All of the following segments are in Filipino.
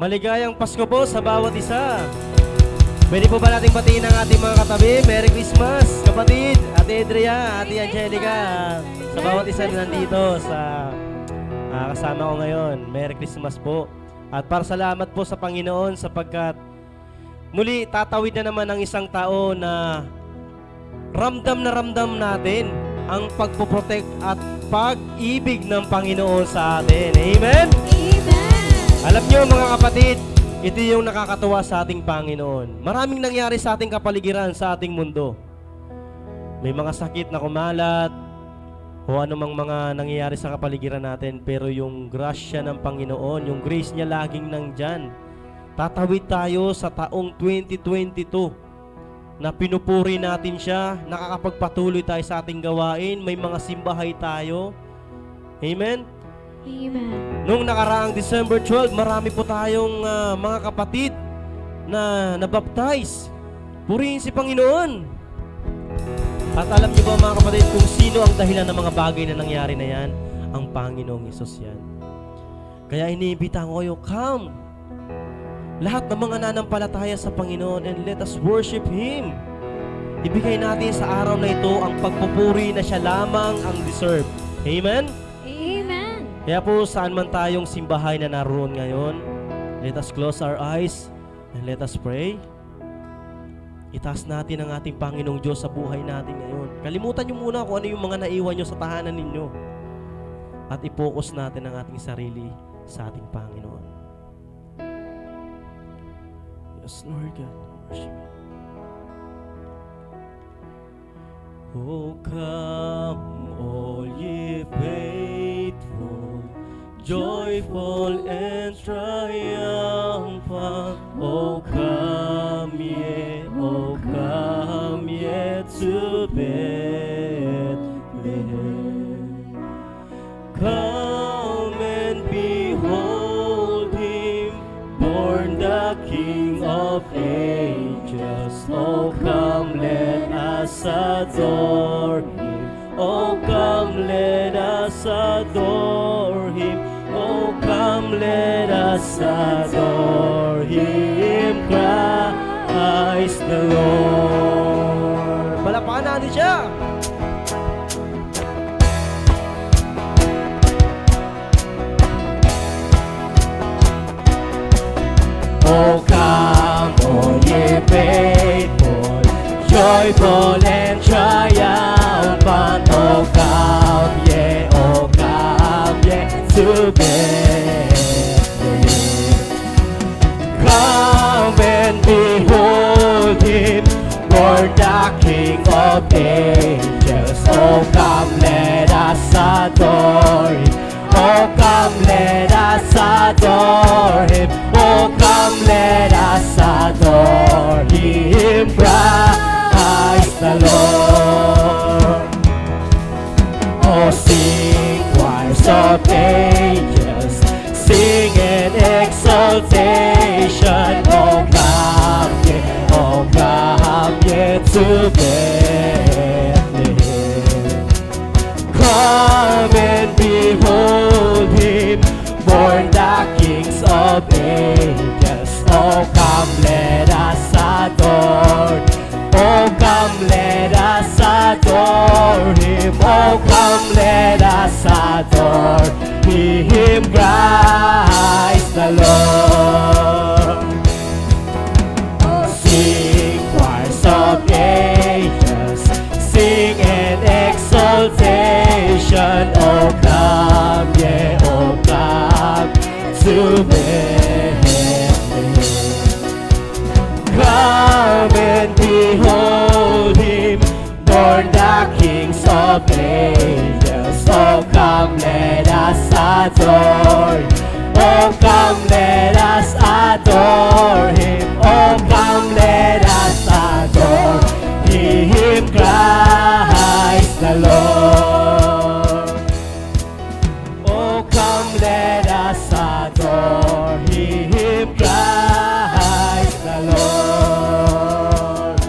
Maligayang Pasko po sa bawat isa. Pwede po ba nating batiin ang ating mga katabi? Merry Christmas, kapatid, Ate Adria, Ate Angelica. Sa bawat isa na nandito sa kasama ko ngayon, Merry Christmas po. At para salamat po sa Panginoon sapagkat muli tatawid na naman ang isang tao na ramdam natin ang pagpoprotect at pag-ibig ng Panginoon sa atin. Amen? Amen! Alam nyo mga kapatid, ito yung nakakatuwa sa ating Panginoon. Maraming nangyari sa ating kapaligiran, sa ating mundo. May mga sakit na kumalat, o anumang mga nangyayari sa kapaligiran natin, pero yung grasya ng Panginoon, yung grace niya laging nandyan. Tatawid tayo sa taong 2022 na pinupuri natin siya, nakakapagpatuloy tayo sa ating gawain, may mga simbahay tayo. Amen? Amen. Nung nakaraang December 12, marami po tayong mga kapatid na nabaptize. Purihin si Panginoon. At alam niyo ba mga kapatid kung sino ang dahilan ng mga bagay na nangyari na yan? Ang Panginoong Hesus yan. Kaya iniimbita ko kayo, come! Lahat ng mga nanampalataya sa Panginoon and let us worship Him. Ibigay natin sa araw na ito ang pagpupuri na siya lamang ang deserve. Amen? Amen. Kaya po saan man tayong simbahay na naroon ngayon, let us close our eyes and let us pray. Itaas natin ang ating Panginoong Diyos sa buhay natin ngayon. Kalimutan nyo muna kung ano yung mga naiwan nyo sa tahanan ninyo. At i-focus natin ang ating sarili sa ating Panginoon. Yes, Lord God, worship you. Oh, come, all ye faithful, joyful and triumphant. Oh, come ye to Bethlehem. Come and behold Him, born the King of ages. Oh, come, let us adore Him. Oh, come, let us adore Him. Oh, come, let us adore Him, Christ the Lord. Palapakan natin siya! Oh, come, all ye faithful, joyful and triumphant. Oh, come ye to Bethlehem. Come and behold Him, born the King of ages. Oh, come, let us adore Him. Oh, come, let us adore Him. Oh, come, let us adore Him, Christ the Lord. Oh, sing choirs of angels, sing in exaltation. Oh, come ye to Bethlehem. Come and behold Him, born the kings of ages. Oh, come, let us adore. Oh, come, let us adore Him. Oh, come, let us adore Him, Christ the Lord. Oh, sing choirs of angels, sing in exaltation. Oh, come to Bethlehem. Come and behold Him, born the kings of ages. Oh, come, let us adore. Oh, come, let us adore Him. Oh, come, let us adore Him, Christ the Lord. Oh, come, let us adore Him, Christ the Lord.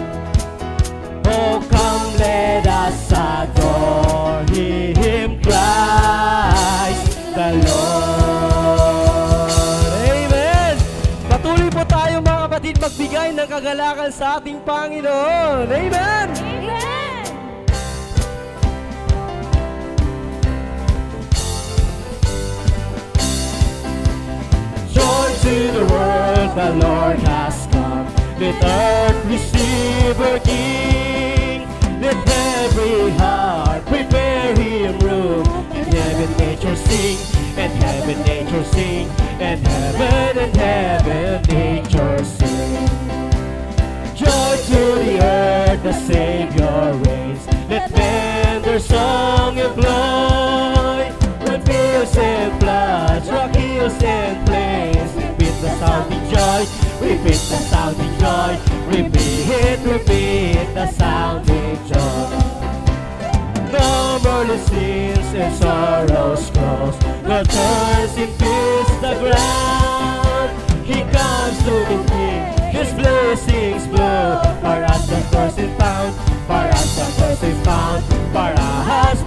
Oh, come, let us adore Him, Christ the Lord. Amen. pangangalakal sa ating Panginoon. Amen! Amen. Joy to the world, the Lord has come. Let earth receive her King. Let every heart prepare him room. And heaven nature sing, and heaven nature sing, and heaven nature sing. Joy to the earth, the Savior reigns. Let men their song employ. When fields and floods, rock hills and plains, repeat the sounding joy, repeat the sounding joy, repeat the sounding joy. No more the sins and sorrows cross, God turns in peace the ground. He comes to the King, His blessings flow. For us the cross is found, for us the cross is found, for us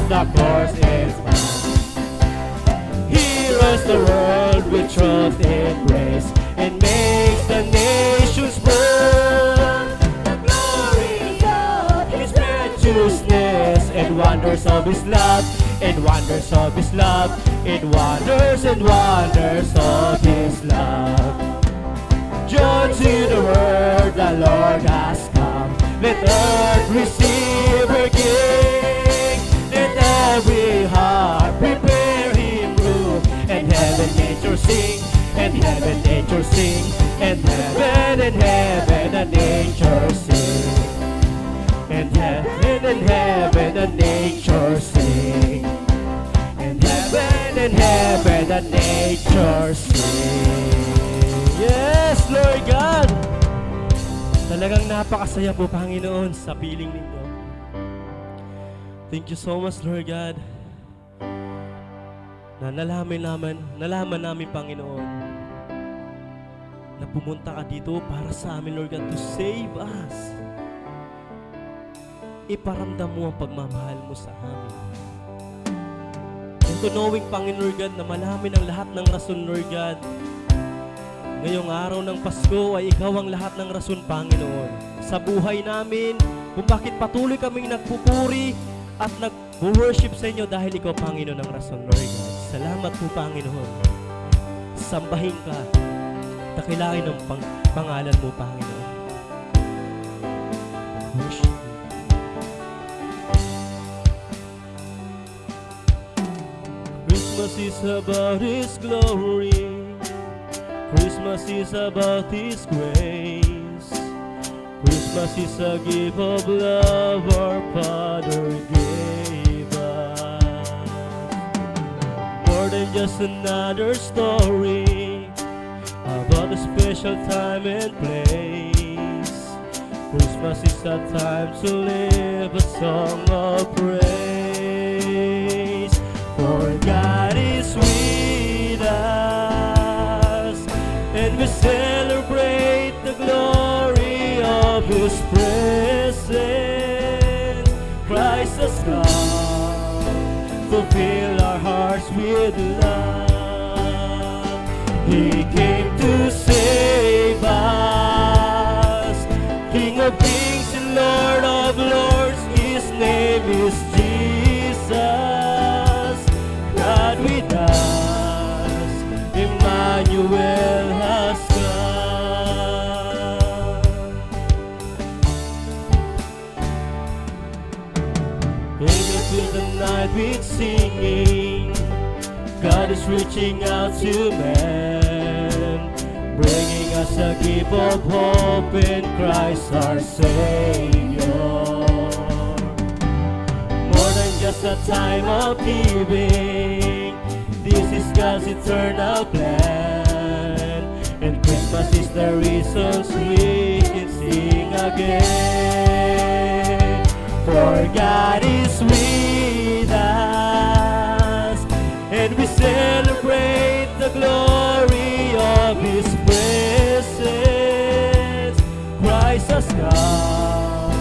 the cross is found. He runs the world with truth and grace, and makes the nations burn. The glory of God, His righteousness, and wonders of His love, and wonders of His love, and wonders of His love. Joy to the world, the Lord has come. Let earth receive her King. Let every heart prepare him room. And heaven nature sing, and heaven nature sing, and heaven and nature sing. And heaven and nature sing. And heaven and nature sing. Yes, Lord God! Talagang napakasaya po, Panginoon, sa piling ninyo. Thank you so much, Lord God, na nalaman namin, Panginoon, na pumunta ka dito para sa amin, Lord God, to save us. Iparamdam mo ang pagmamahal mo sa amin. And to knowing, Panginoon, Lord God, na malamin ang lahat ng rason, Lord God, ngayong araw ng Pasko ay Ikaw ang lahat ng rason, Panginoon, sa buhay namin, kung bakit patuloy kaming nagpupuri at nag-worship sa Inyo dahil Ikaw, Panginoon, ang rason, Lord God. Salamat po, Panginoon. Sambahin ka, takilain ang pangalan mo, Panginoon. Worship. Christmas is about His glory. Christmas is about His grace. Christmas is a gift of love our Father gave us. More than just another story about a special time and place. Christmas is a time to live a song of praise. For God is with us, and we celebrate the glory of His presence. Christ has come to fill our hearts with love. He came to save us, King of kings and Lord of lords. His name is Jesus. God with us, Emmanuel has come. Angels fill the night with singing. God is reaching out to man, bringing us a gift of hope in Christ our Savior. More than just a time of giving, this is God's eternal plan, and Christmas is the reason we can sing again. For God is with us, and we celebrate the glory of His presence. Christ has come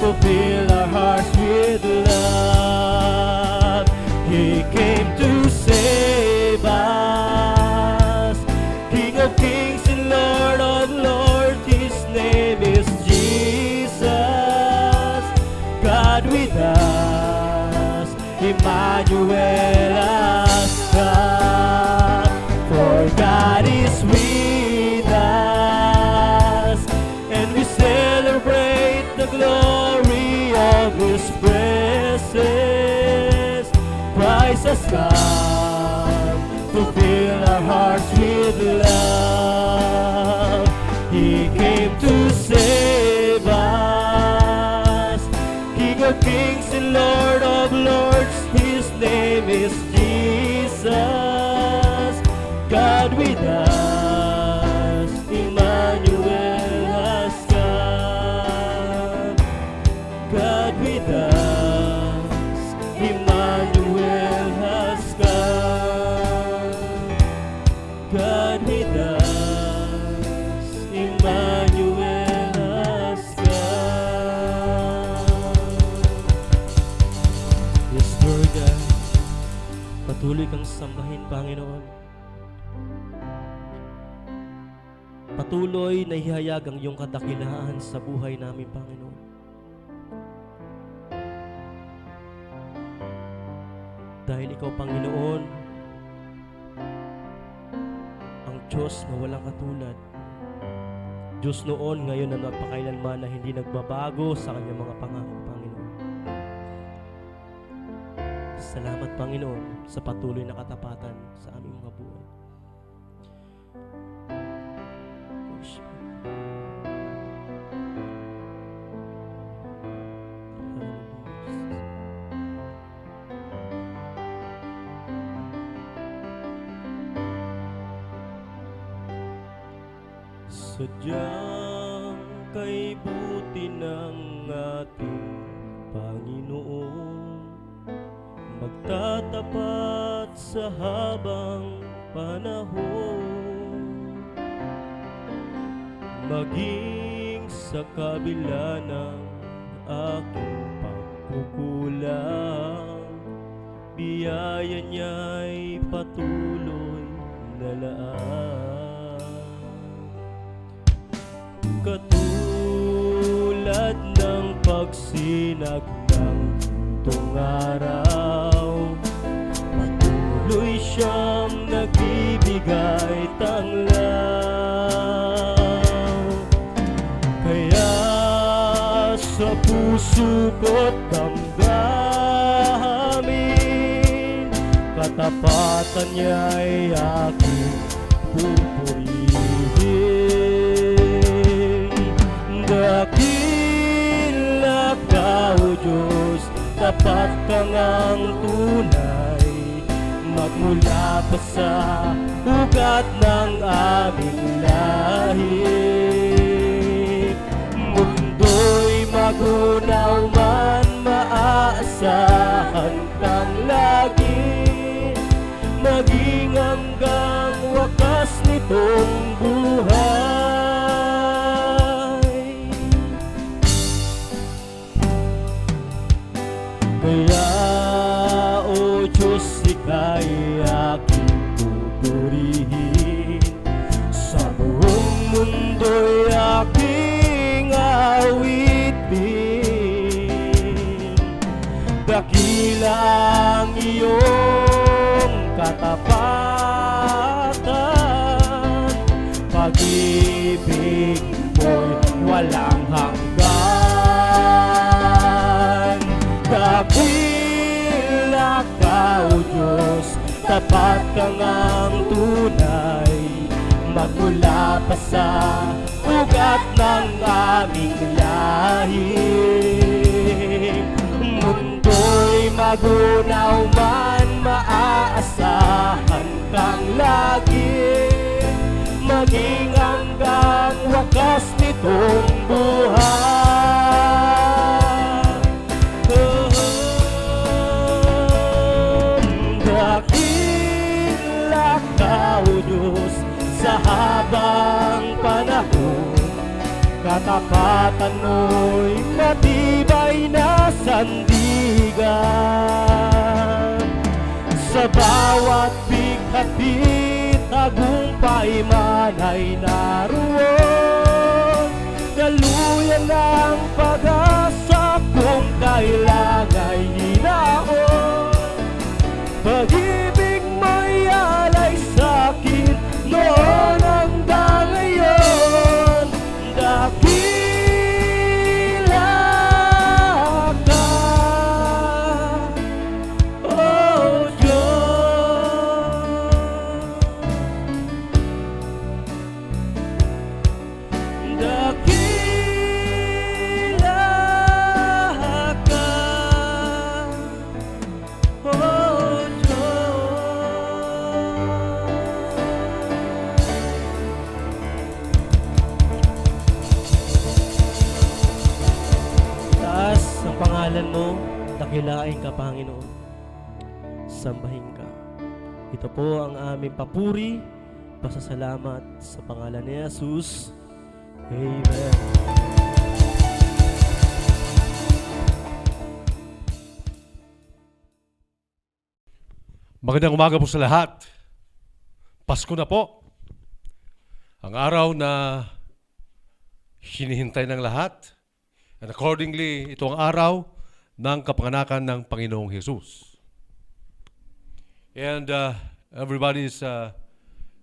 to fill our hearts with love. He came to save us, King of kings and Lord of lords. His God with us, Emmanuel has come. For God is with us, and we celebrate the glory of His presence. Christ has come to fill our hearts with love. He came to save us, King of kings and Lord of lords, His name is Jesus. God with us, Emmanuel has come. God with us, Emmanuel has come. God with us, Emmanuel has come. Yes, Lord God, patuloy kang sambahin, Panginoon. Patuloy na ihayag ang iyong kadakilaan sa buhay namin, Panginoon. Dahil Ikaw, Panginoon, ang Diyos na walang katulad. Diyos noon, ngayon at napakailanman na hindi nagbabago sa Kanyang mga pangako, Panginoon. Salamat, Panginoon, sa patuloy na katapatan sa aming mga buhay. Worship you. Sadyang kay buti ng ating Panginoon, magtatapat sa habang panahon, maging sa kabila ng aking pagkukulang, biyaya niya'y patuloy na laan. Katulad ng pagsinag ng itong araw, patuloy siyang nagbibigay tanglaw. Kaya sa puso ko't damdamin, katapatan niya'y aking pupurihin. Dakila ka, O Diyos, tapat ka ngang tunay, magmula pa sa ugat ng aming lahi. Mundo'y magunaw man, maaasahan kang lagi, maging hanggang wakas nitong buhay. Kaya, O Diyos, Ika'y aking pupurihin, sa buong mundo'y aking awitin. Dakila ang iyong katapatan, pag-ibig mo'y walang hanggan. Dakila ka, O Diyos, tapat ka ngang tunay, magmula pa sa ugat ng aming lahi. Mundo'y magunaw man, maaasahan kang lagi, maging hanggang wakas nitong buhay. Dakila ka, O Diyos, sa habang panahon, katapatan mo'y matibay na sandigan. Sa bawat bighati, tagumpay man ay naroon, daluyan ng pag-asa kung kailan pangalan mo, dakilain ka, Panginoon. Sambahin ka. Ito po ang aming papuri, pasasalamat sa pangalan ni Jesus. Amen. Magandang umaga po sa lahat. Pasko na po. Ang araw na hinihintay ng lahat. And accordingly, ito ang araw ng kapanganakan ng Panginoong Jesus. And everybody is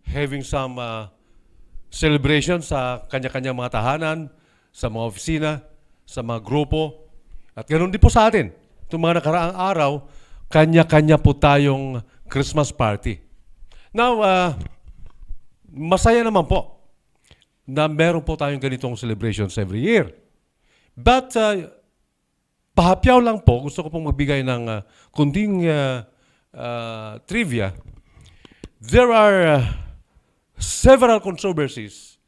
having some celebration sa kanya-kanyang mga tahanan, sa mga opisina, sa mga grupo. At ganoon din po sa atin. Itong mga nakaraang araw, kanya-kanya po tayong Christmas party. Now, masaya naman po na meron po tayong ganitong celebrations every year. But, pahapyaw lang po, gusto ko pong magbigay ng kunting trivia. There are several controversies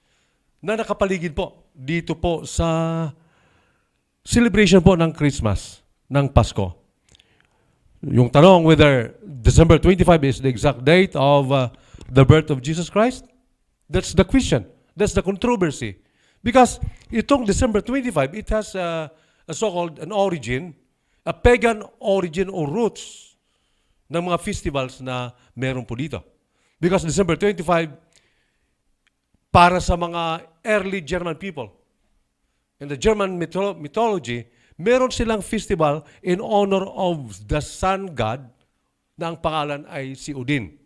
na nakapaligid po dito po sa celebration po ng Christmas, ng Pasko. Yung tanong whether December 25 is the exact date of the birth of Jesus Christ, that's the question. That's the controversy. Because itong December 25, it has a so-called an origin, a pagan origin or roots ng mga festivals na meron po dito. Because December 25, para sa mga early German people, in the German mythology, meron silang festival in honor of the sun god na ang pangalan ay si Odin.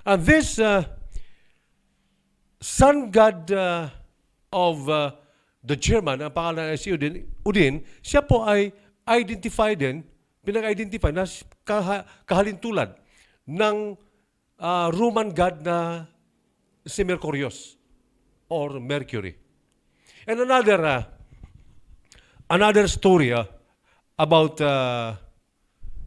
And this sun god of the German, ang pangalan ay si Odin, siya po ay identified din, pinag-identify na kahalintulad ng Roman god na si Mercurius or Mercury. And another story about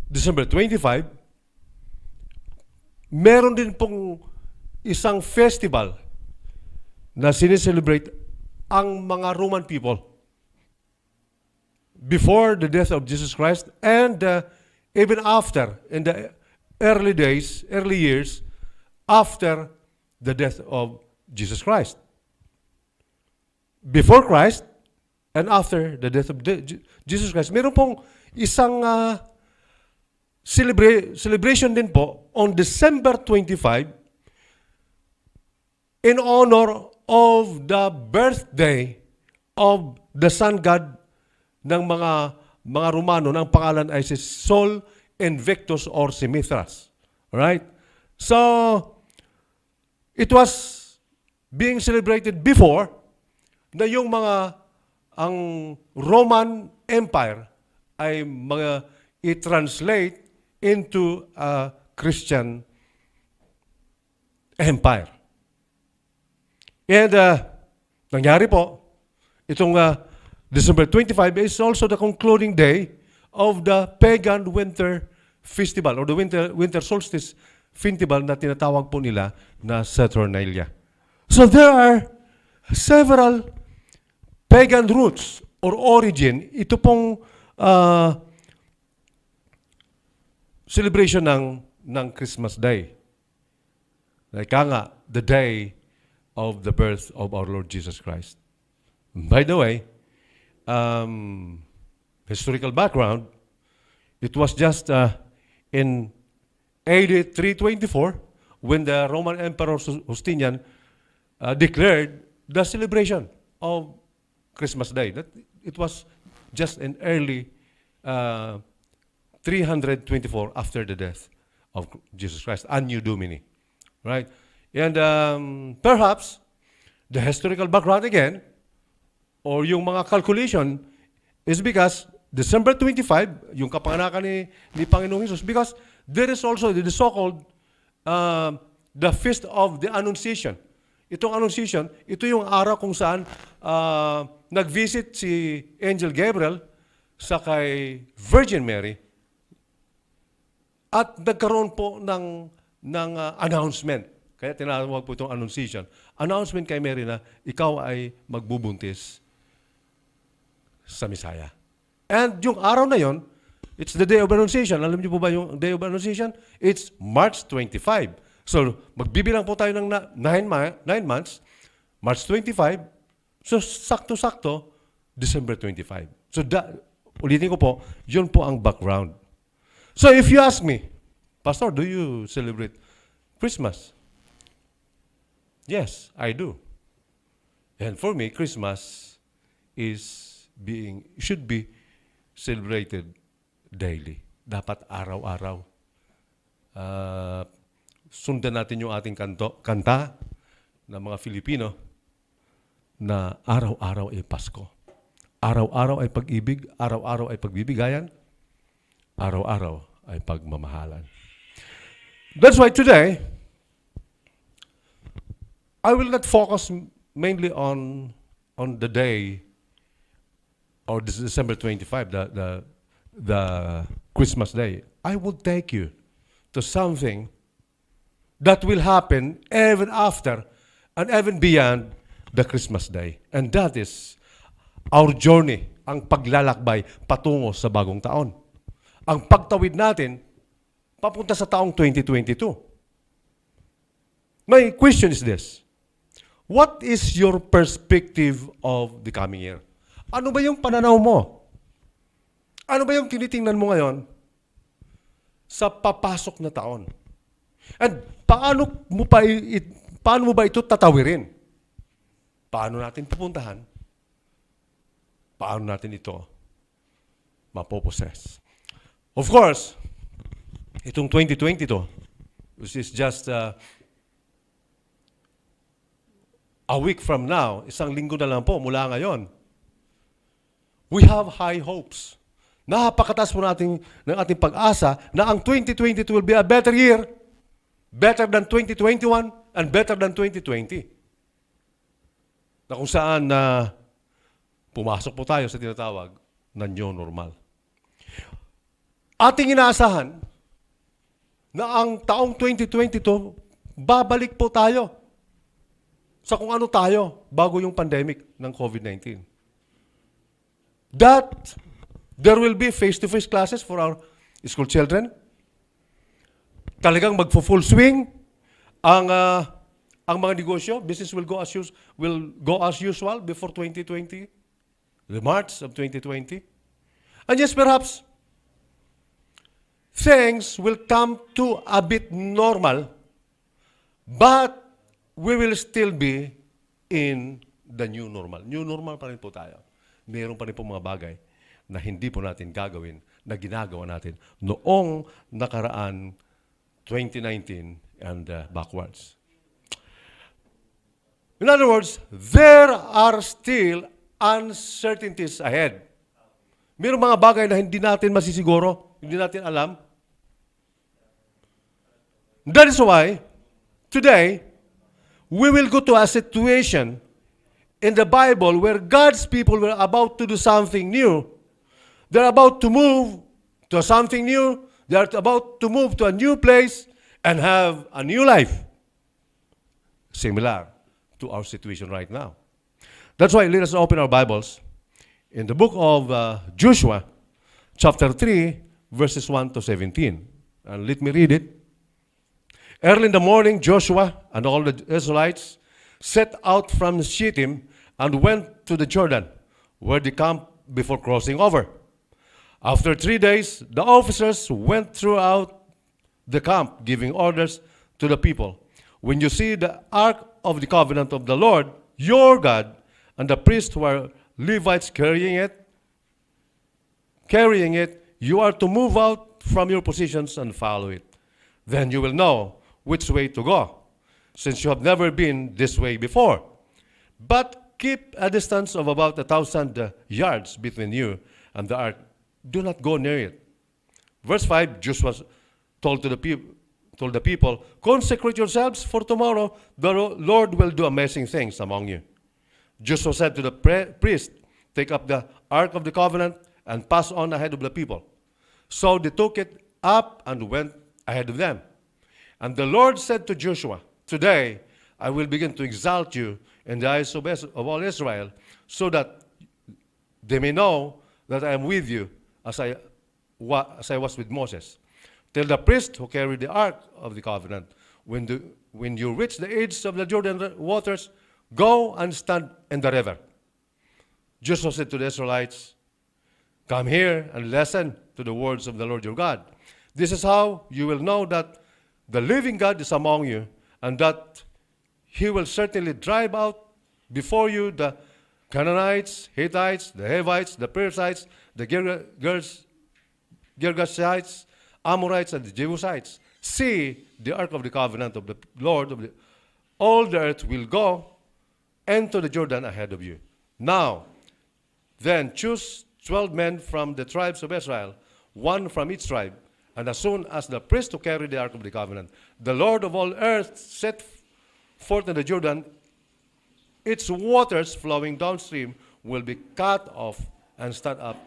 December 25, meron din pong isang festival na sineselebrate ang mga Roman people before the death of Jesus Christ and even after, in the early years, after the death of Jesus Christ. Before Christ, and after the death of Jesus Christ, meron pong isang celebration din po on December 25 in honor of the birthday of the sun god ng mga Romano ng pangalan ay si Sol Invictus or si Mithras. Alright? So, it was being celebrated before na yung ang Roman Empire ay i-translate into a Christian empire. And nangyari po, itong December 25 is also the concluding day of the pagan winter festival or the winter solstice festival na tinatawag po nila na Saturnalia. So there are several pagan roots or origin, ito pong celebration ng Christmas Day. Ika nga, the day of the birth of our Lord Jesus Christ. By the way, historical background, it was just in AD 324 when the Roman Emperor Justinian declared the celebration of Christmas Day. That it was just in early 324 after the death of Jesus Christ, Anno Domini, right? And perhaps the historical background again, or yung mga calculation, is because December 25, yung kapanganakan ni Panginoong Jesus, because there is also the so-called the Feast of the Annunciation. Itong Annunciation, ito yung araw kung saan nag-visit si Angel Gabriel sa kay Virgin Mary at nagkaroon po ng announcement. Kaya tinawag po itong Annunciation. Announcement kay Mary na ikaw ay magbubuntis sa Misaya. And yung araw na yon, it's the Day of Annunciation. Alam niyo po ba yung Day of Annunciation? It's March 25. So, magbibilang po tayo ng 9 months, March 25. So, sakto-sakto, December 25. So, ulitin ko po, yun po ang background. So, if you ask me, Pastor, do you celebrate Christmas? Yes, I do. And for me, Christmas should be celebrated daily. Dapat araw-araw. Sundan natin yung ating kanta ng mga Filipino na araw-araw ay Pasko. Araw-araw ay pag-ibig, araw-araw ay pagbibigayan, araw-araw ay pagmamahalan. That's why today, I will not focus mainly on the day or this December 25, the Christmas day. I will take you to something that will happen even after and even beyond the Christmas day. And that is our journey, ang paglalakbay patungo sa bagong taon. Ang pagtawid natin papunta sa taong 2022. My question is this: what is your perspective of the coming year? Ano ba yung pananaw mo? Ano ba yung tinitingnan mo ngayon sa papasok na taon? And paano mo ba ito tatawirin? Paano natin pupuntahan? Paano natin ito mapoposes? Of course, itong 2022, which is just a week from now, isang linggo na lang po mula ngayon, we have high hopes. Napakataas po natin ng ating pag-asa na ang 2022 will be a better year, better than 2021, and better than 2020. Na kung saan pumasok po tayo sa tinatawag na new normal. Ating inaasahan na ang taong 2022, babalik po tayo sa kung ano tayo bago yung pandemic ng COVID-19. That there will be face-to-face classes for our school children. Talagang magfo-full swing ang mga negosyo. Business will go as usual before 2020, the March of 2020. And yes, perhaps things will come to a bit normal, but we will still be in the new normal. New normal pa rin po tayo. Mayroon pa rin po mga bagay na hindi po natin gagawin, na ginagawa natin noong nakaraan 2019 and backwards. In other words, there are still uncertainties ahead. Mayroon mga bagay na hindi natin masisiguro, hindi natin alam. That is why, today, we will go to a situation in the Bible where God's people were about to do something new. They're about to move to something new. They're about to move to a new place and have a new life. Similar to our situation right now. That's why let us open our Bibles in the book of Joshua, chapter 3, verses 1 to 17. And let me read it. Early in the morning, Joshua and all the Israelites set out from Shittim and went to the Jordan, where they camped before crossing over. After 3 days, the officers went throughout the camp, giving orders to the people. When you see the ark of the covenant of the Lord, your God, and the priests who are Levites carrying it, you are to move out from your positions and follow it. Then you will know which way to go, since you have never been this way before. But keep a distance of about 1,000 yards between you and the ark. Do not go near it. Verse 5, Joshua told the people, consecrate yourselves, for tomorrow the Lord will do amazing things among you. Joshua said to the priest, take up the ark of the covenant and pass on ahead of the people. So they took it up and went ahead of them. And the Lord said to Joshua, today I will begin to exalt you in the eyes of all Israel, so that they may know that I am with you as I was with Moses. Tell the priest who carried the ark of the covenant, when you reach the edge of the Jordan waters, go and stand in the river. Joshua said to the Israelites, come here and listen to the words of the Lord your God. This is how you will know that the living God is among you, and that he will certainly drive out before you the Canaanites, Hittites, the Hivites, the Perizzites, the Girgashites, Amorites, and the Jebusites. See, the ark of the covenant of the Lord all the earth will go into the Jordan ahead of you. Now, then choose 12 men from the tribes of Israel, one from each tribe. And as soon as the priest who carried the ark of the covenant, the Lord of all earth, set forth in the Jordan, its waters flowing downstream will be cut off and stand up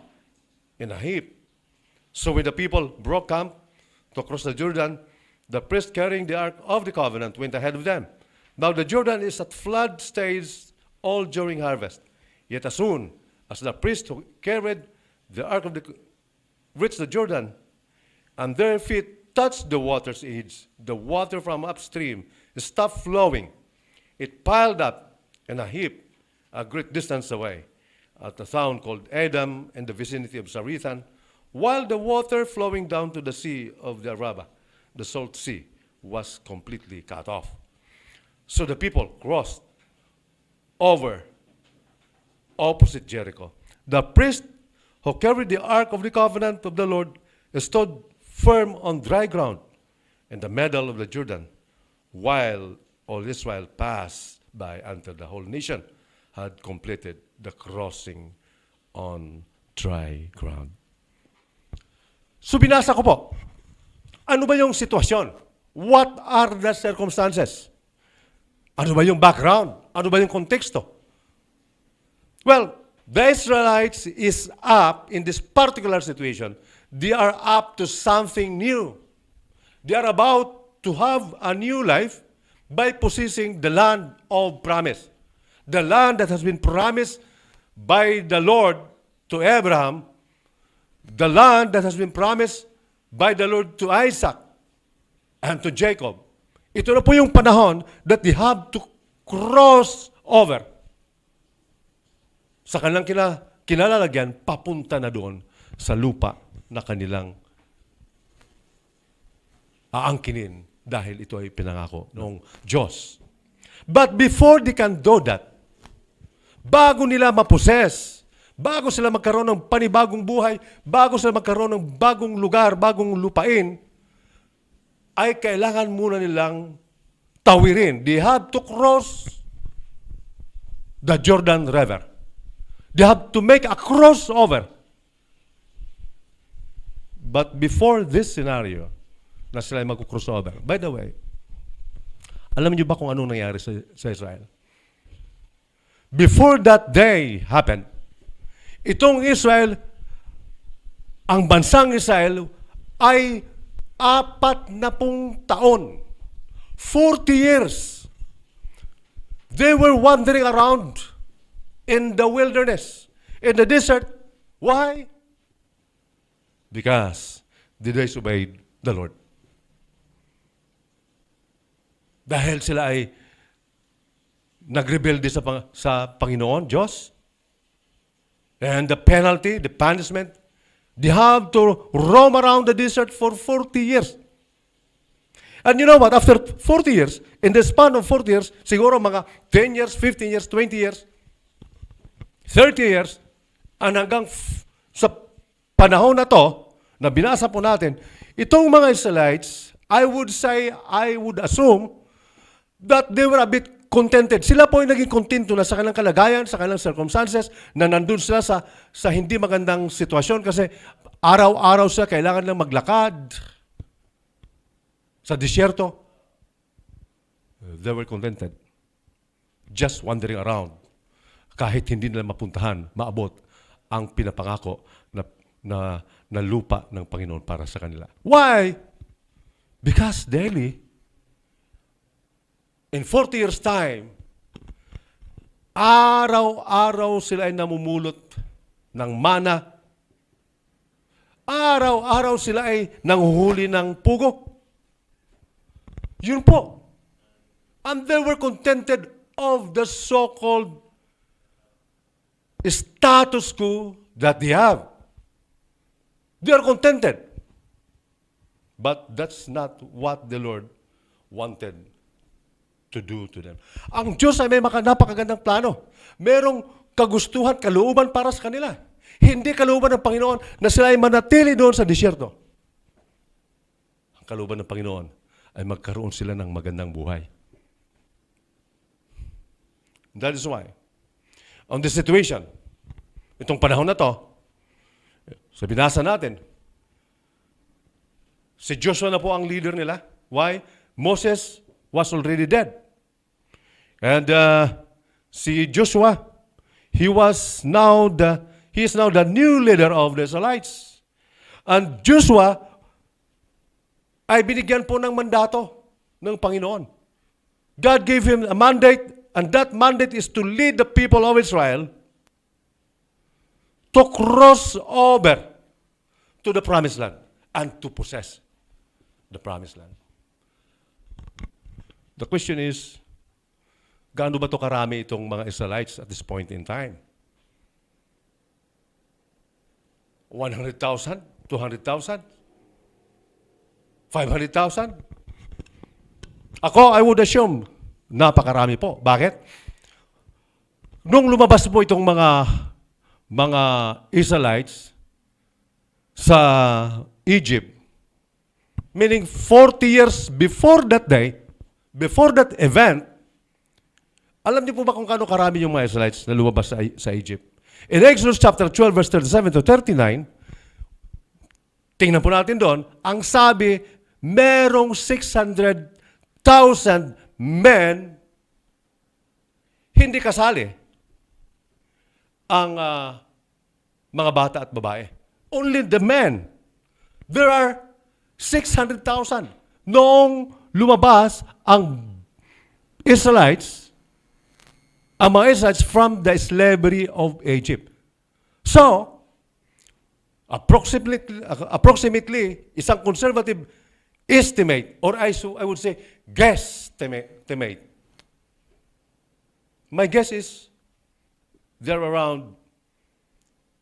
in a heap. So when the people broke camp to cross the Jordan, the priest carrying the ark of the covenant went ahead of them. Now the Jordan is at flood stage all during harvest. Yet as soon as the priest who carried the ark of the reached the Jordan, and their feet touched the water's edge, the water from upstream stopped flowing. It piled up in a heap a great distance away at a town called Edom in the vicinity of Zarethan, while the water flowing down to the sea of the Arabah, the salt sea, was completely cut off. So the people crossed over opposite Jericho. The priest who carried the ark of the covenant of the Lord stood firm on dry ground in the middle of the Jordan, while all Israel passed by until the whole nation had completed the crossing on dry ground. So binasa ko po, ano ba yung sitwasyon? What are the circumstances? Ano ba yung background? Ano ba yung konteksto? Well, the Israelites is up in this particular situation. They are up to something new. They are about to have a new life by possessing the land of promise. The land that has been promised by the Lord to Abraham, the land that has been promised by the Lord to Isaac and to Jacob. Ito na po yung panahon that they have to cross over sa kanilang kinalalagyan, papunta na doon sa lupa na kanilang aangkinin dahil ito ay pinangako ng Diyos. But before they can do that, bago nila maposes, bago sila magkaroon ng panibagong buhay, bago sila magkaroon ng bagong lugar, bagong lupain, ay kailangan muna nilang tawirin. They have to cross the Jordan River. They have to make a crossover. But before this scenario, na sila ay mag-crossover, by the way, alam niyo ba kung anong nangyari sa Israel? Before that day happened, itong Israel, ang bansang Israel, ay 40 taon, 40 years. They were wandering around in the wilderness, in the desert. Why? Because they disobeyed the Lord. Dahil sila ay nagrebelde sa Panginoon, Diyos. And the penalty, the punishment, they have to roam around the desert for 40 years. And you know what? After 40 years, in the span of 40 years, siguro mga 10 years, 15 years, 20 years, 30 years, and hanggang sa panahon na to, na binasa po natin, itong mga Israelites, I would assume that they were a bit contented. Sila po ay naging kontento na sa kanilang kalagayan, sa kanilang circumstances, na nandun sila sa hindi magandang sitwasyon kasi araw-araw sila kailangan lang maglakad sa disyerto. They were contented. Just wandering around. Kahit hindi nila mapuntahan, maabot ang pinapangako na lupa ng Panginoon para sa kanila. Why? Because daily, in 40 years' time, araw-araw sila ay namumulot ng mana araw-araw sila ay nanguhuli ng pugo. Yun po. And they were contented of the so-called status quo that they have. They are contented. But that's not what the Lord wanted to do to them. Ang Diyos ay may napakagandang plano. Merong kagustuhan, kalooban para sa kanila. Hindi kalooban ng Panginoon na sila ay manatili doon sa disyerto. Ang kalooban ng Panginoon ay magkaroon sila ng magandang buhay. That is why, on this situation, itong panahon na to, sa binasa natin, si Joshua na po ang leader nila. Why? Moses was already dead. And si Joshua, he is now the new leader of the Israelites. And Joshua ay binigyan po ng mandato ng Panginoon. God gave him a mandate, and that mandate is to lead the people of Israel to cross over to the promised land and to possess the promised land. The question is, gaano ba ito karami itong mga Israelites at this point in time? 100,000? 200,000? 500,000? Ako, I would assume, napakarami po. Bakit? Nung lumabas po itong mga Israelites sa Egypt, meaning 40 years before that day, before that event, alam niyo po ba kung kano karami yung mga Israelites na lumabas sa Egypt? In Exodus chapter 12, verse 37 to 39, tingnan po natin doon, ang sabi, merong 600,000 men hindi kasali ang mga bata at babae. Only the men. There are 600,000. Noong lumabas ang Israelites, ang mga Israelites from the slavery of Egypt. So, approximately isang conservative estimate, or I would say guesstimate. My guess is there are around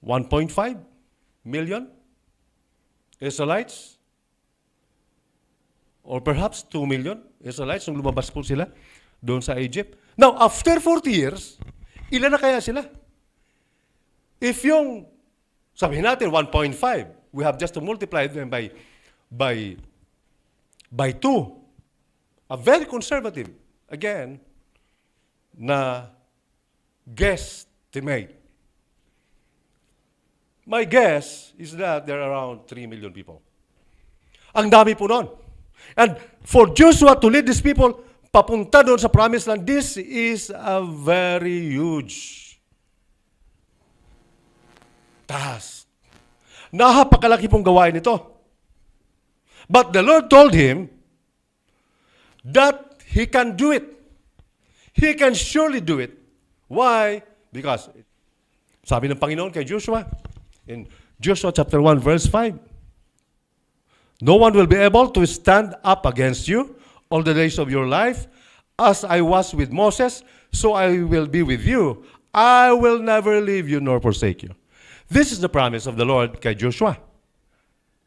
1.5 million Israelites, or perhaps 2 million Israelites nung lumabas po sila doon sa Egypt. Now, after 40 years, ilan na kaya sila? If yung, sabihin natin, 1.5, we have just to multiply them by 2. A very conservative, again, na guesstimate. My guess is that there are around 3 million people. Ang dami po nun. And for Joshua to lead these people papunta doon sa promised land, this is a very huge task. Napakalaki pong gawain ito. But the Lord told him that he can do it. He can surely do it. Why? Because, sabi ng Panginoon kay Joshua, in Joshua chapter 1, verse 5, no one will be able to stand up against you all the days of your life. As I was with Moses, so I will be with you. I will never leave you nor forsake you. This is the promise of the Lord kay Joshua.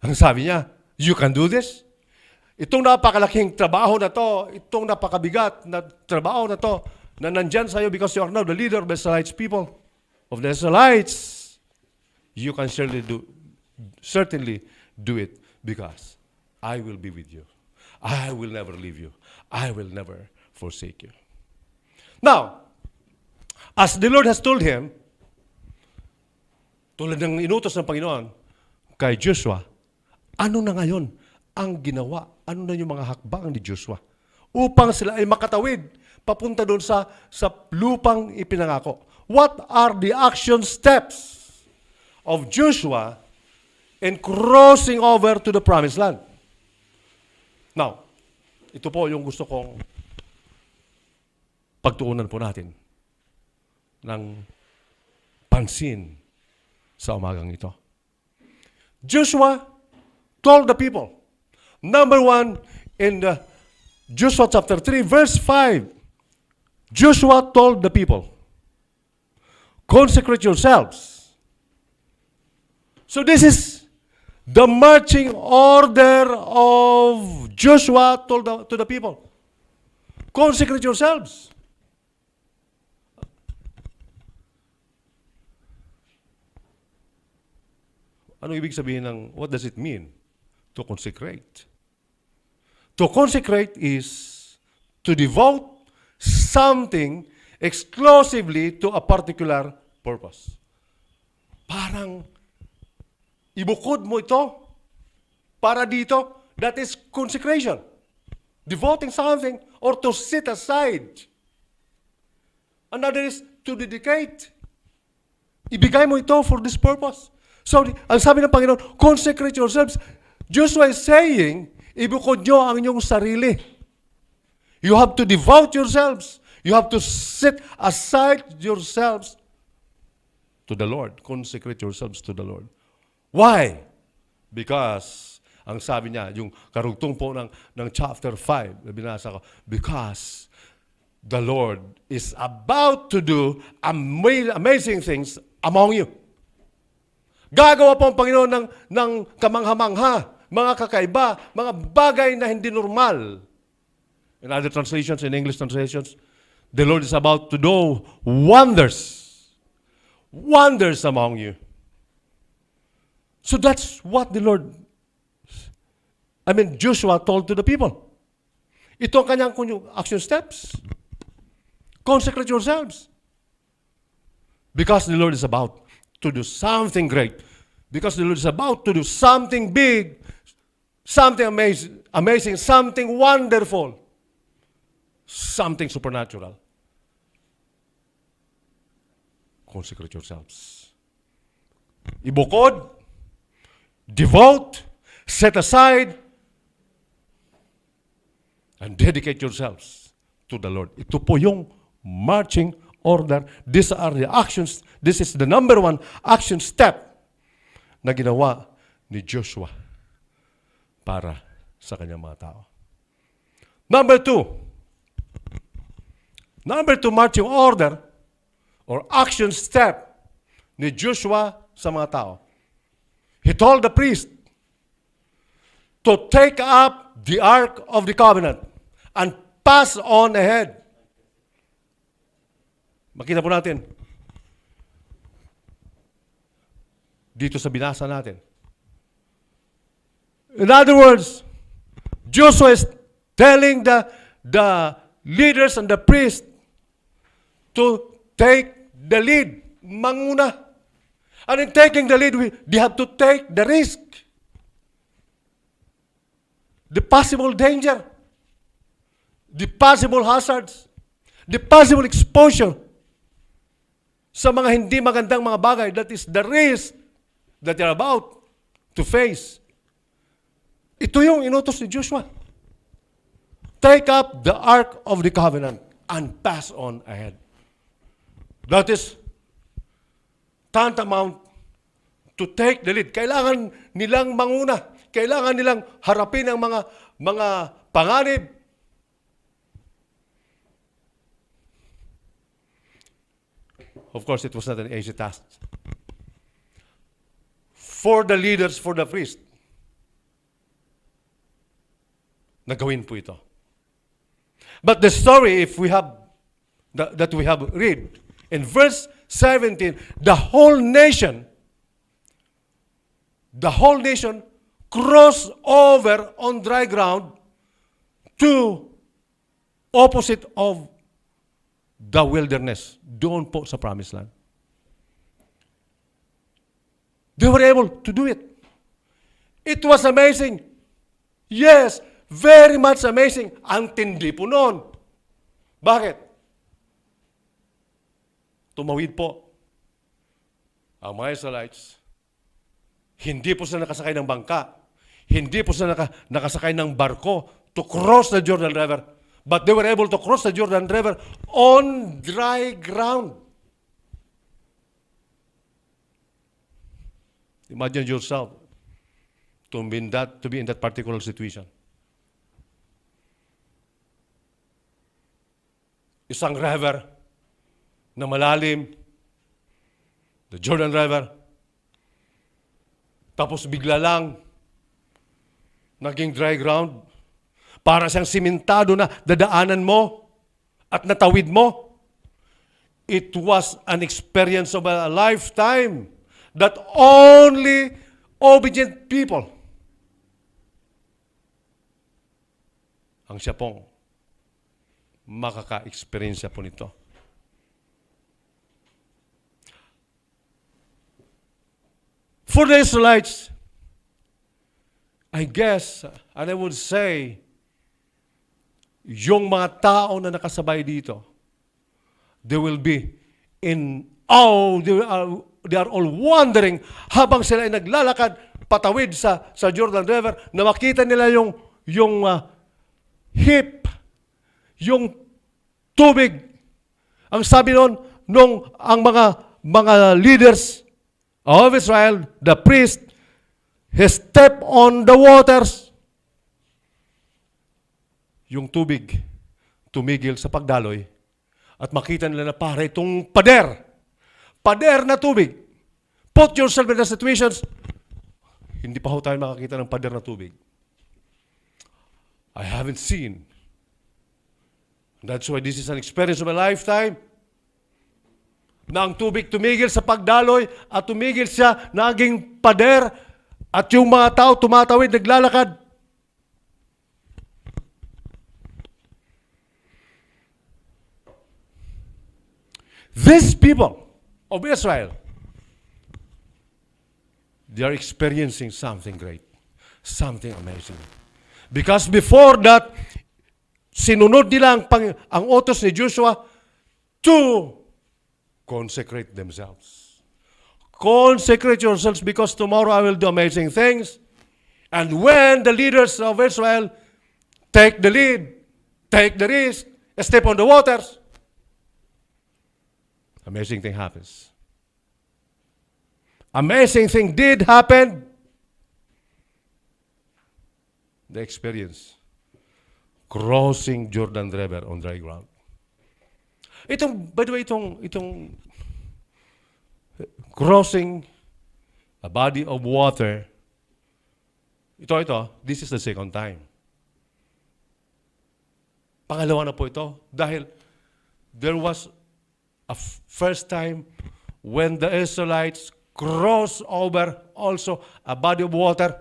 Ang sabi niya, you can do this. Itong napakalaking trabaho na to, itong napakabigat na trabaho na to, na nandyan sa'yo because you are now the leader of the Israelites people, of the Israelites, you can certainly do it because I will be with you. I will never leave you. I will never forsake you. Now, as the Lord has told him, tulad ng inutos ng Panginoon kay Joshua, ano na ngayon ang ginawa? Ano na yung mga hakbang ni Joshua? Upang sila ay makatawid papunta doon sa lupang ipinangako. What are the action steps of Joshua in crossing over to the promised land? Now, ito po yung gusto kong pagtuunan po natin ng pansin sa umagang ito. Joshua told the people. Number one, in Joshua chapter 3, verse 5, Joshua told the people, consecrate yourselves. So this is the marching order of Joshua told to the people. Consecrate yourselves. Ano ibig sabihin ng, what does it mean to consecrate? To consecrate is to devote something exclusively to a particular purpose. Parang ibukod mo ito para dito. That is consecration. Devoting something or to set aside. Another is to dedicate. Ibigay mo ito for this purpose. So, ang sabi ng Panginoon, consecrate yourselves. Joshua is saying, ibukod nyo ang inyong sarili. You have to devote yourselves. You have to set aside yourselves to the Lord. Consecrate yourselves to the Lord. Why? Because, ang sabi niya, yung karugtong po ng chapter 5, na binasa ko, because the Lord is about to do amazing things among you. Gagawa po ang Panginoon ng kamangha-mangha, mga kakaiba, mga bagay na hindi normal. In other translations, in English translations, the Lord is about to do wonders. Wonders among you. So that's what the Lord, Joshua told to the people. Ito ang kanyang action steps. Consecrate yourselves. Because the Lord is about to do something great. Because the Lord is about to do something big, something amazing, something wonderful, something supernatural. Consecrate yourselves. Ibukod, devote, set aside, and dedicate yourselves to the Lord. Ito po yung marching order. These are the actions. This is the number one action step na ginawa ni Joshua para sa kanyang mga tao. Number two marching order or action step ni Joshua sa mga tao. He told the priest to take up the Ark of the Covenant and pass on ahead. Makita po natin dito sa binasa natin. In other words, Joshua is telling the leaders and the priests to take the lead, manguna. And in taking the lead, they have to take the risk, the possible danger, the possible hazards, the possible exposure sa mga hindi magandang mga bagay. That is the risk that you're about to face. Ito yung inutos ni Joshua. Take up the Ark of the Covenant and pass on ahead. That is tantamount to take the lead. Kailangan nilang manguna. Kailangan nilang harapin ang mga panganib. Of course, it was not an easy task. For the leaders, for the priest, nagawin po ito. But the story, if we have, that we have read, in verse 17, the whole nation crossed over on dry ground to opposite of the wilderness, doon po sa promised land. They were able to do it. It was amazing. Yes, very much amazing. Ang tindi po noon. Bakit? Tumawid po ang mga Israelites. Hindi po sila nakasakay ng bangka. Hindi po sila nakasakay ng barko to cross the Jordan River. But they were able to cross the Jordan River on dry ground. Imagine yourself to be in that particular situation. Isang river na malalim, the Jordan River, tapos bigla lang, naging dry ground, para siyang simentado na dadaanan mo at natawid mo. It was an experience of a lifetime that only obedient people ang siya pong makaka-experience po nito. For the Israelites, I guess, and I would say, yung mga tao na nakasabay dito, they will be in awe, they are all wondering habang sila ay naglalakad patawid sa Jordan River na makita nila yung hip, yung tubig. Ang sabi noon, ang mga leaders of Israel, the priest, he stepped on the waters. Yung tubig tumigil sa pagdaloy at makita nila na para itong pader na tubig. Put yourself in the situations, hindi pa ho tayo makakita ng pader na tubig. I haven't seen. That's why this is an experience of a lifetime. Na ang tubig tumigil sa pagdaloy at tumigil siya naging pader at yung mga tao tumatawid, naglalakad. These people of Israel, they are experiencing something great, something amazing. Because before that, sinunod nila ang utos ni Joshua to consecrate themselves. Consecrate yourselves because tomorrow I will do amazing things. And when the leaders of Israel take the lead, take the risk, step on the waters, amazing thing happens. Amazing thing did happen. The experience crossing Jordan River on dry ground. By the way, itong crossing a body of water, this is the second time. Pangalawa na po ito dahil there was a first time when the Israelites crossed over also a body of water.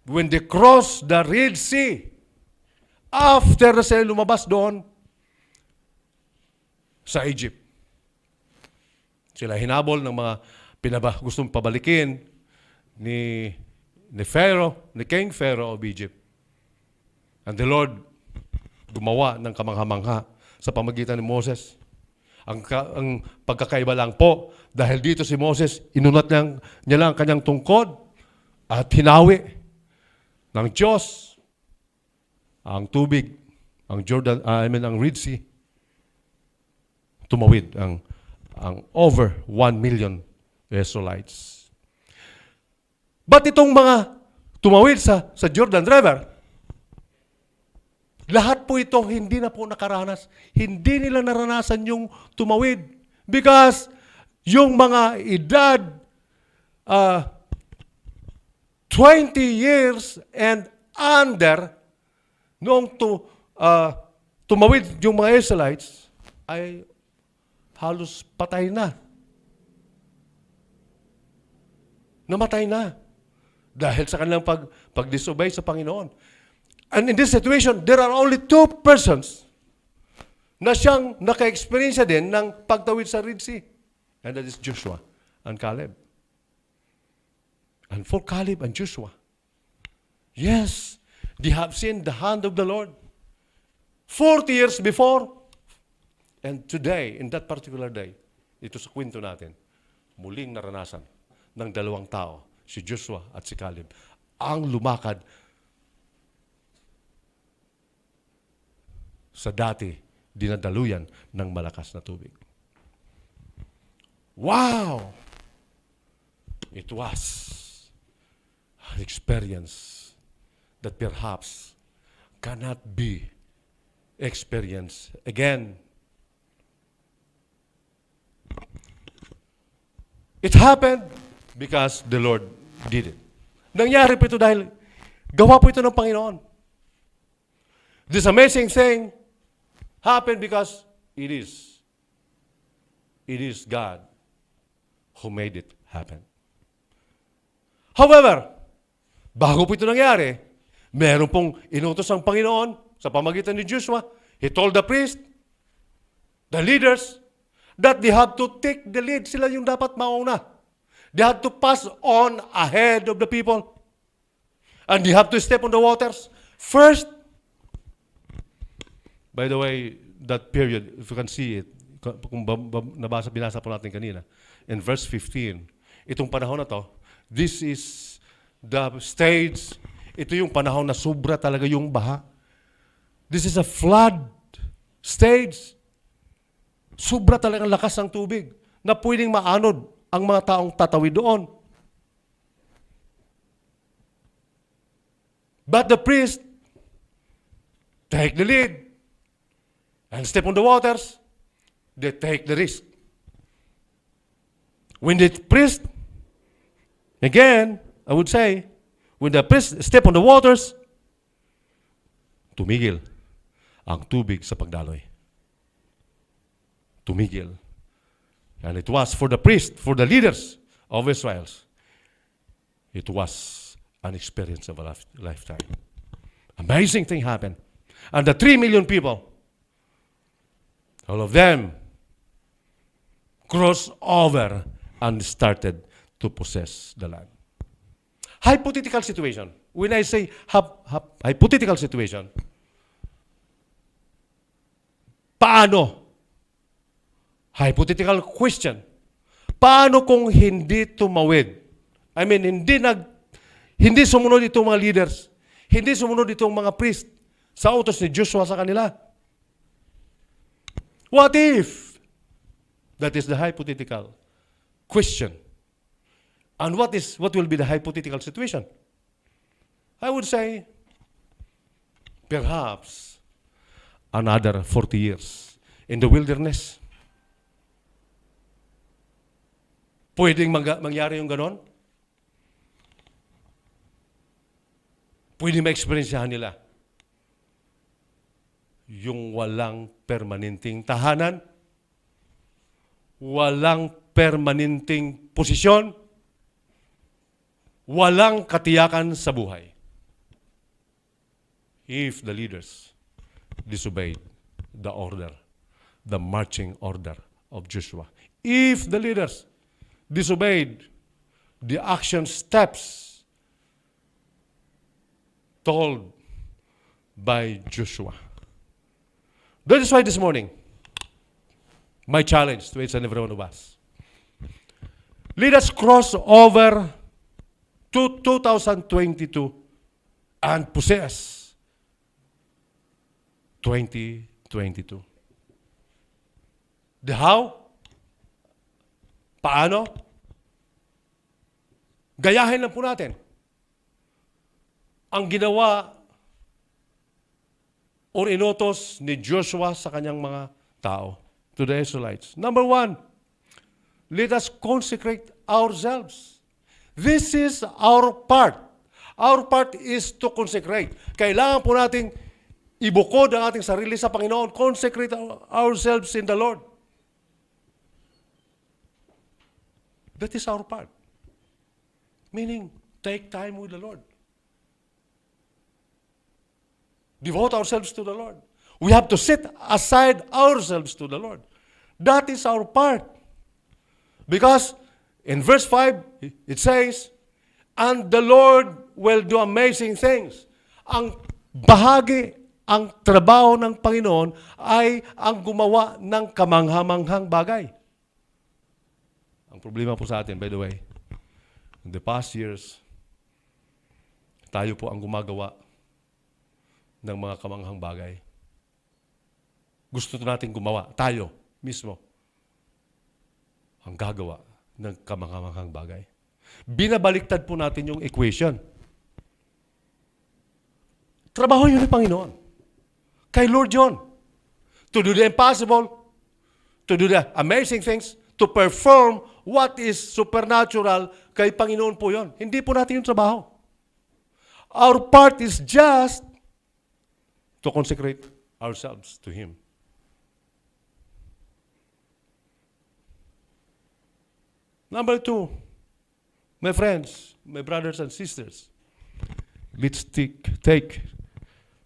When they crossed the Red Sea, after na sila lumabas doon sa Egypt. Sila hinabol ng mga gustong pabalikin ni Pharaoh, ni King Pharaoh of Egypt. And the Lord gumawa ng kamangha-mangha sa pamagitan ni Moses. Ang pagkakaiba lang po, dahil dito si Moses, inunat niya lang kanyang tungkod at hinawi ng Diyos ang tubig, ang Red Sea, tumawid ang over 1 million Israelites. But itong mga tumawid sa Jordan River, lahat po ito hindi na po nakaranas. Hindi nila naranasan yung tumawid. Because yung mga edad 20 years and under, noong tumawid yung mga Israelites, ay halos patay na. Namatay na. Dahil sa kanilang pag-disobey sa Panginoon. And in this situation, there are only 2 persons na siyang naka-experience din ng pagtawid sa Red Sea. And that is Joshua and Caleb. And for Caleb and Joshua, yes, they have seen the hand of the Lord 40 years before. And today, in that particular day, ito sa kwento natin, muling naranasan ng 2 tao, si Joshua at si Caleb, ang lumakad sa dati dinadaluyan ng malakas na tubig. Wow! It was an experience that perhaps cannot be experienced again. It happened because the Lord did it. Nangyari po ito dahil gawa po ito ng Panginoon. This amazing thing happened because it is God who made it happen. However, bago po ito nangyari, meron pong inutos ang Panginoon sa pamagitan ni Joshua. He told the priest, the leaders, that they had to take the lead. Sila yung dapat mauna. They had to pass on ahead of the people. And they have to step on the waters first. By the way, that period, if you can see it, kung binasa po natin kanina, in verse 15, itong panahon na to, this is the stage, ito yung panahon na sobra talaga yung baha. This is a flood stage. Sobra talaga ang lakas ng tubig na pwedeng maanod ang mga taong tatawid doon. But the priest take the lead and step on the waters. They take the risk. When the priest, again, I would say, when the priest step on the waters, tumigil ang tubig sa pagdaloy. Tumigil. And it was for the priest, for the leaders of Israel, it was an experience of a lifetime. Amazing thing happened. And the 3 million people, all of them crossed over and started to possess the land. Hypothetical situation. When I say hypothetical situation, paano? Hypothetical question. Paano kung hindi tumawid? I mean, hindi sumunod itong mga leaders. Hindi sumunod itong mga priest sa utos ni Joshua sa kanila. What if? That is the hypothetical question. And what will be the hypothetical situation? I would say, perhaps, another 40 years in the wilderness. Pwedeng mangyari yung ganon? Pwedeng ma-experiencehan nila yung walang permanenteng tahanan, walang permanenteng posisyon, walang katiyakan sa buhay. If the leaders disobeyed the order, the marching order of Joshua. If the leaders disobeyed the action steps told by Joshua. That is why this morning, my challenge to each and every one of us, let us cross over to 2022 and possess 2022. The how? Paano? Gayahin lang po natin ang ginawa o inutos ni Joshua sa kanyang mga tao, to the Israelites. Number 1, let us consecrate ourselves. This is our part. Our part is to consecrate. Kailangan po nating ibukod ang ating sarili sa Panginoon. Consecrate ourselves in the Lord. That is our part. Meaning, take time with the Lord. Devote ourselves to the Lord. We have to set aside ourselves to the Lord. That is our part. Because in verse 5, it says, and the Lord will do amazing things. Ang bahagi, ang trabaho ng Panginoon ay ang gumawa ng kamanghamanghang bagay. Ang problema po sa atin, by the way, in the past years, tayo po ang gumagawa ng mga kamanghang bagay. Gusto natin gumawa, tayo mismo, ang gagawa ng kamanghamanghang bagay. Binabaliktad po natin yung equation. Trabaho yun ng Panginoon. Kay Lord yun. To do the impossible, to do the amazing things, to perform what is supernatural, kay Panginoon po yun. Hindi po natin yung trabaho. Our part is just to consecrate ourselves to Him. Number 2, my friends, my brothers and sisters, let's take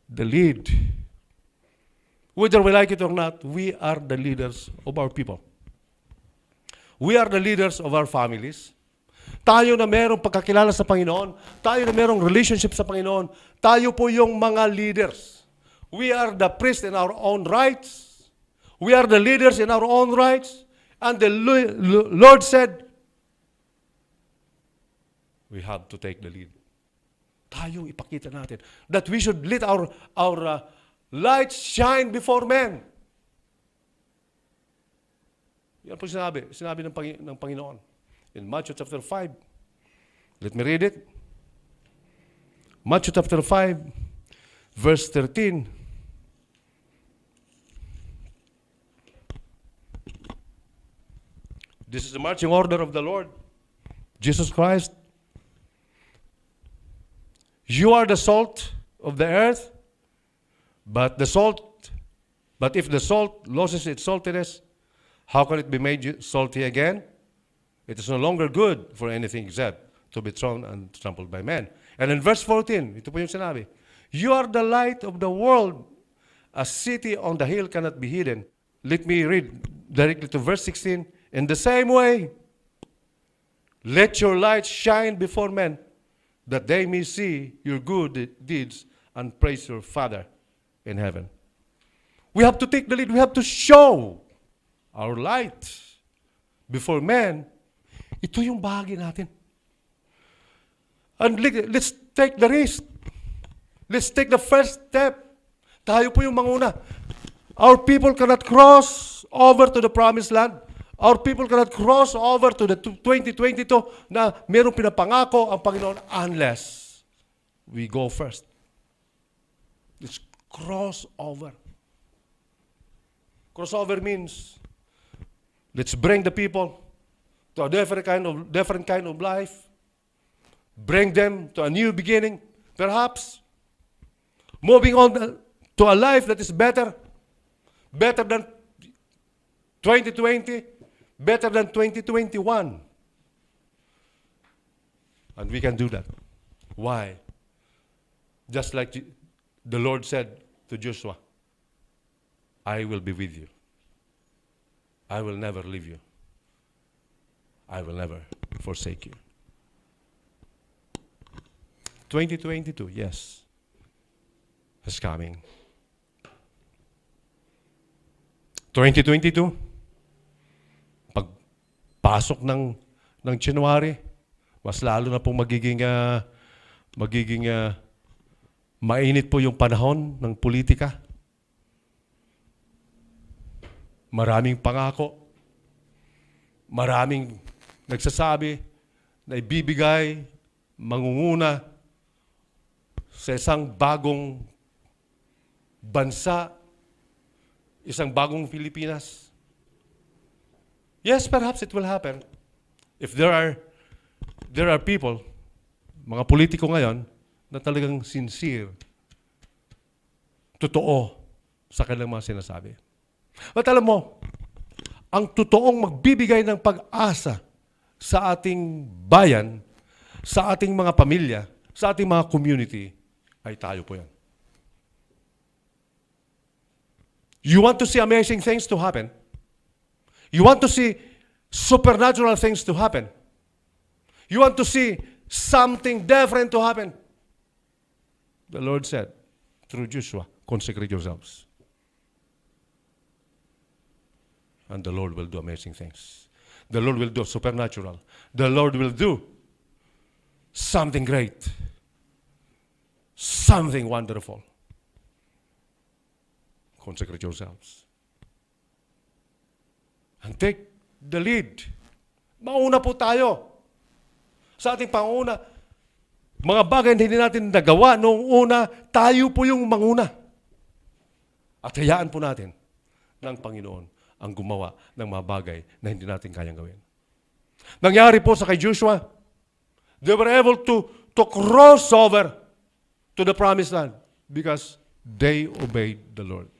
the lead. Whether we like it or not, we are the leaders of our people. We are the leaders of our families. Tayo na merong pagkakilala sa Panginoon, tayo na merong relationship sa Panginoon, tayo po yung mga leaders. We are the priests in our own rights. We are the leaders in our own rights. And the Lord said, we have to take the lead. Tayong ipakita natin that we should let our light shine before men. Yan po sinabi ng Panginoon. In Matthew chapter 5. Let me read it. Matthew chapter 5, verse 13. This is the marching order of the Lord Jesus Christ. You are the salt of the earth, but if the salt loses its saltiness, how can it be made salty again? It is no longer good for anything except to be thrown and trampled by men. And in verse 14, ito po yung sinabi, you are the light of the world. A city on the hill cannot be hidden. Let me read directly to verse 16. In the same way, let your light shine before men, that they may see your good deeds and praise your Father in heaven. We have to take the lead. We have to show our light before men. Ito yung bahagi natin. And let's take the risk. Let's take the first step. Tayo po yung manguna. Our people cannot cross over to the promised land. Our people cannot cross over to the 2022 na mayroong pinapangako ang Panginoon unless we go first. Let's cross over. Crossover means let's bring the people to a different kind of life. Bring them to a new beginning. Perhaps moving on to a life that is better than 2020. Better than 2021. And we can do that. Why? Just like the Lord said to Joshua, I will be with you. I will never leave you. I will never forsake you. 2022, yes, is coming. 2022, pasok ng January, mas lalo na pong magiging mainit po yung panahon ng politika. Maraming pangako. Maraming nagsasabi na ibibigay, mangunguna sa isang bagong bansa, isang bagong Pilipinas. Yes, perhaps it will happen. If there are people, mga politiko ngayon, na talagang sincere, totoo sa kanilang mga sinasabi. At alam mo, ang totoong magbibigay ng pag-asa sa ating bayan, sa ating mga pamilya, sa ating mga community, ay tayo po yan. You want to see amazing things to happen? You want to see supernatural things to happen? You want to see something different to happen? The Lord said through Joshua, consecrate yourselves. And the Lord will do amazing things. The Lord will do supernatural. The Lord will do something great. Something wonderful. Consecrate yourselves. And take the lead. Mauna po tayo sa ating panguna. Mga bagay na hindi natin nagawa noong una, tayo po yung manguna. At hayaan po natin ng Panginoon ang gumawa ng mga bagay na hindi natin kayang gawin. Nangyari po sa kay Joshua, they were able to cross over to the promised land because they obeyed the Lord.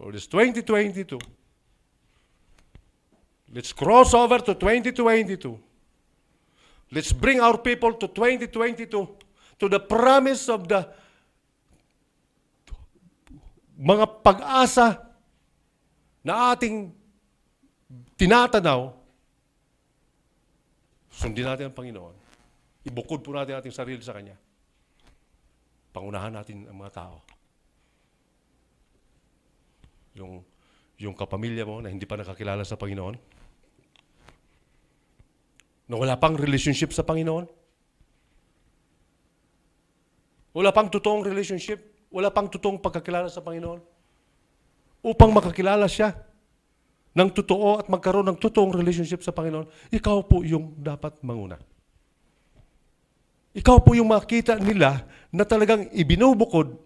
For this 2022, let's cross over to 2022. Let's bring our people to 2022 to the promise of the mga pag-asa na ating tinatanaw. Sundin natin ang Panginoon. Ibukod po natin ating sarili sa Kanya. Pangunahan natin ang mga tao. Yung kapamilya mo na hindi pa nakakilala sa Panginoon, na wala pang relationship sa Panginoon, wala pang totoong relationship, wala pang totoong pagkakilala sa Panginoon, upang makakilala siya ng totoo at magkaroon ng totoong relationship sa Panginoon, ikaw po yung dapat manguna. Ikaw po yung makita nila na talagang ibinubukod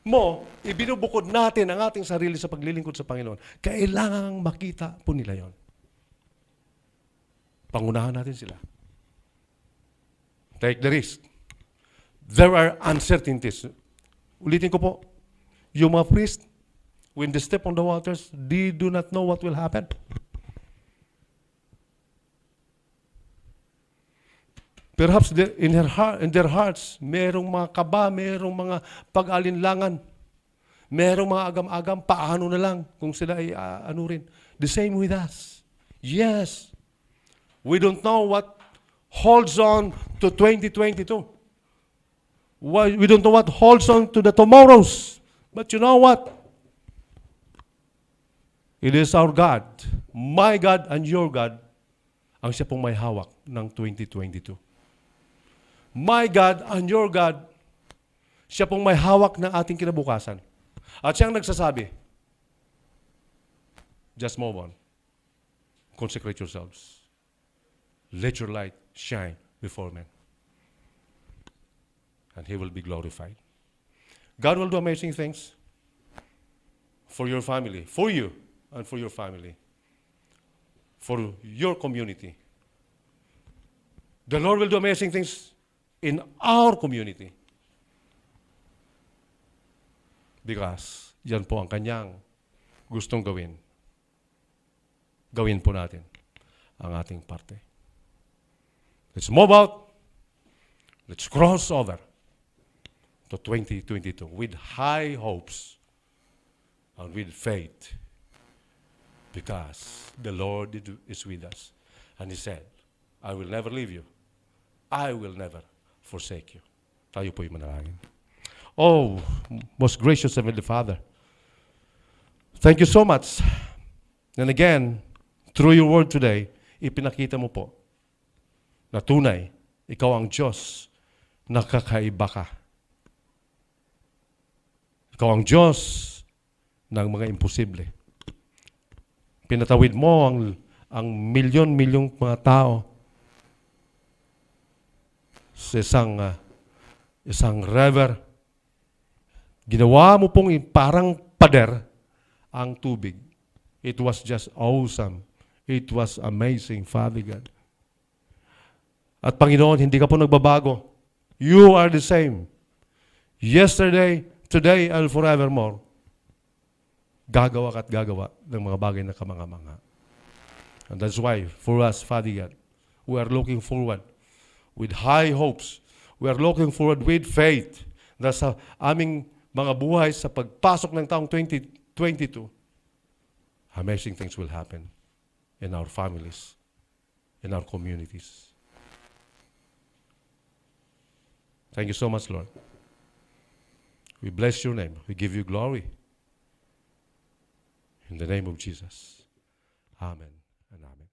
mo, ibinubukod natin ang ating sarili sa paglilingkod sa Panginoon. Kailangang makita po nila yon. Pangunahan natin sila. Take the risk. There are uncertainties. Ulitin ko po, yung mga priest, when they step on the waters, they do not know what will happen. Perhaps in their hearts, merong mga kaba, merong mga pag-alinlangan, merong mga agam-agam, paano na lang kung sila ay ano rin. The same with us. Yes. We don't know what holds on to 2022. We don't know what holds on to the tomorrows. But you know what? It is our God, my God and your God, ang siya pong may hawak ng 2022. My God and your God, siya pong may hawak ng ating kinabukasan. At siyang nagsasabi, just move on. Consecrate yourselves. Let your light shine before men. And He will be glorified. God will do amazing things for your family, for you and for your family, for your community. The Lord will do amazing things in our community. Because yan po ang Kanyang gustong gawin. Gawin po natin ang ating parte. Let's move out. Let's cross over to 2022 with high hopes and with faith, because the Lord is with us. And He said, I will never leave you. I will never forsake you. Tayo po'y manalangin. Oh, most gracious Heavenly Father, thank you so much. And again, through your word today, ipinakita mo po na tunay, ikaw ang Diyos na kakaiba ka. Ikaw ang Diyos ng mga imposible. Pinatawid mo ang milyon-milyong mga tao sa isang river. Ginawa mo pong parang pader ang tubig. It was just awesome. It was amazing, Father God. At Panginoon, hindi ka po nagbabago. You are the same. Yesterday, today, and forevermore. Gagawa ka at gagawa ng mga bagay na kamanga-manga. And that's why, for us, Father God, we are looking forward with high hopes. We are looking forward with faith na sa aming mga buhay sa pagpasok ng taong 2022, amazing things will happen in our families, in our communities. Thank you so much, Lord. We bless your name. We give you glory. In the name of Jesus. Amen and amen.